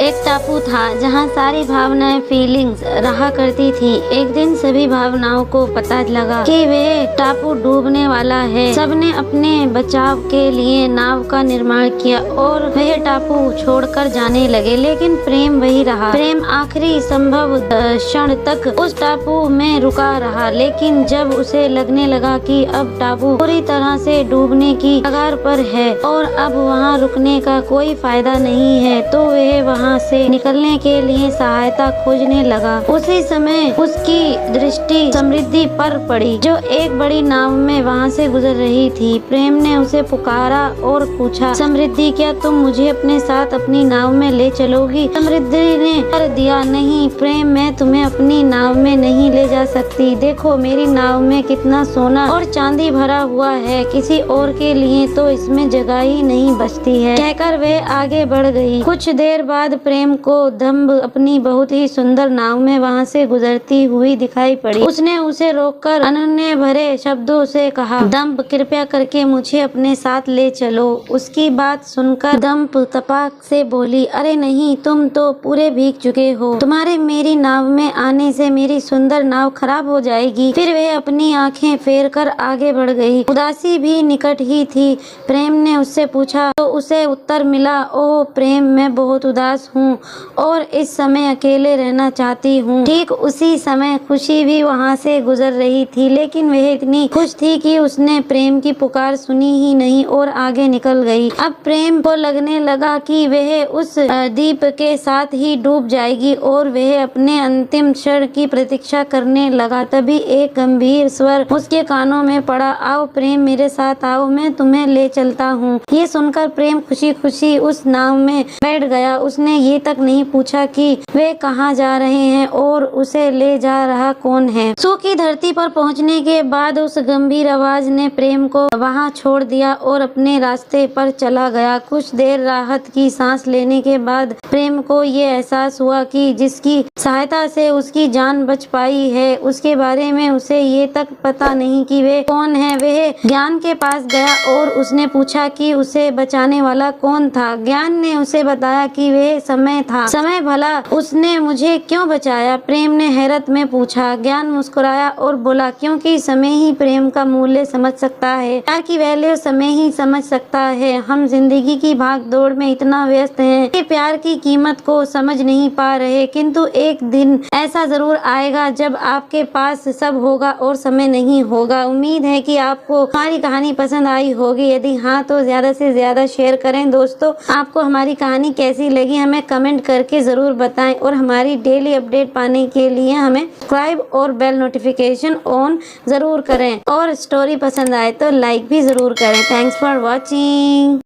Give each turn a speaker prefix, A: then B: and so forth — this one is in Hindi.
A: एक टापू था जहाँ सारी भावनाएं फीलिंग्स रहा करती थी। एक दिन सभी भावनाओं को पता लगा कि वे टापू डूबने वाला है। सबने अपने बचाव के लिए नाव का निर्माण किया और वह टापू छोड़कर जाने लगे, लेकिन प्रेम वही रहा। प्रेम आखिरी संभव क्षण तक उस टापू में रुका रहा, लेकिन जब उसे लगने लगा कि अब टापू पूरी तरह से डूबने की कगार पर है और अब वहाँ रुकने का कोई फायदा नहीं है, तो वह वहाँ से निकलने के लिए सहायता खोजने लगा। उसी समय उसकी दृष्टि समृद्धि पर पड़ी, जो एक बड़ी नाव में वहाँ से गुजर रही थी। प्रेम ने उसे पुकारा और पूछा, समृद्धि, क्या तुम मुझे अपने साथ अपनी नाव में ले चलोगी? समृद्धि ने कर दिया, नहीं प्रेम, मैं तुम्हें अपनी नाव में नहीं ले जा सकती। देखो मेरी नाव में कितना सोना और चांदी भरा हुआ है, किसी और के लिए तो इसमें जगह ही नहीं बचती है। कहकर वह आगे बढ़ गई। कुछ देर बाद प्रेम को दम्भ अपनी बहुत ही सुंदर नाव में वहाँ से गुजरती हुई दिखाई पड़ी। उसने उसे रोककर अनन्य भरे शब्दों से कहा, दम्भ, कृपया करके मुझे अपने साथ ले चलो। उसकी बात सुनकर दम्भ तपाक से बोली, अरे नहीं, तुम तो पूरे भीग चुके हो। तुम्हारे मेरी नाव में आने से मेरी सुंदर नाव खराब हो जाएगी। फिर वह अपनी आंखें फेर कर आगे बढ़ गई। उदासी भी निकट ही थी। प्रेम ने उससे पूछा तो उसे उत्तर मिला, ओह प्रेम, मैं बहुत उदास हूँ और इस समय अकेले रहना चाहती हूँ। ठीक उसी समय खुशी भी वहाँ से गुजर रही थी, लेकिन वह इतनी खुश थी कि उसने प्रेम की पुकार सुनी ही नहीं और आगे निकल गई। अब प्रेम को लगने लगा कि वह उस द्वीप के साथ ही डूब जाएगी और वह अपने अंतिम क्षण की प्रतीक्षा करने लगा। तभी एक गंभीर स्वर उसके कानों में पड़ा, आओ प्रेम, मेरे साथ आओ, मैं तुम्हें ले चलता हूँ। ये सुनकर प्रेम खुशी खुशी उस नाव में बैठ गया। उसने ये तक नहीं पूछा कि वे कहाँ जा रहे हैं और उसे ले जा रहा कौन है। सूखी धरती पर पहुंचने के बाद उस गंभीर आवाज ने प्रेम को वहां छोड़ दिया और अपने रास्ते पर चला गया। कुछ देर राहत की सांस लेने के बाद प्रेम को ये एहसास हुआ कि जिसकी सहायता से उसकी जान बच पाई है, उसके बारे में उसे ये तक पता नहीं कि वे कौन है। वह ज्ञान के पास गया और उसने पूछा कि उसे बचाने वाला कौन था। ज्ञान ने उसे बताया कि वह समय था। समय भला, उसने मुझे क्यों बचाया? प्रेम ने हैरत में पूछा। ज्ञान मुस्कुराया और बोला, क्योंकि समय ही प्रेम का मूल्य समझ सकता है। प्यार की वैल्यू समय ही समझ सकता है। हम जिंदगी की भाग दौड़ में इतना व्यस्त हैं कि प्यार की कीमत को समझ नहीं पा रहे, किंतु एक दिन ऐसा जरूर आएगा जब आपके पास सब होगा और समय नहीं होगा। उम्मीद है कि आपको हमारी कहानी पसंद आई होगी। यदि हाँ तो ज्यादा से ज्यादा शेयर करें। दोस्तों, आपको हमारी कहानी कैसी लगी हमें कमेंट करके जरूर बताएं और हमारी डेली अपडेट पाने के लिए हमें सब्सक्राइब और बेल नोटिफिकेशन ऑन जरूर करें और स्टोरी पसंद आए तो लाइक भी जरूर करें। Thanks for watching.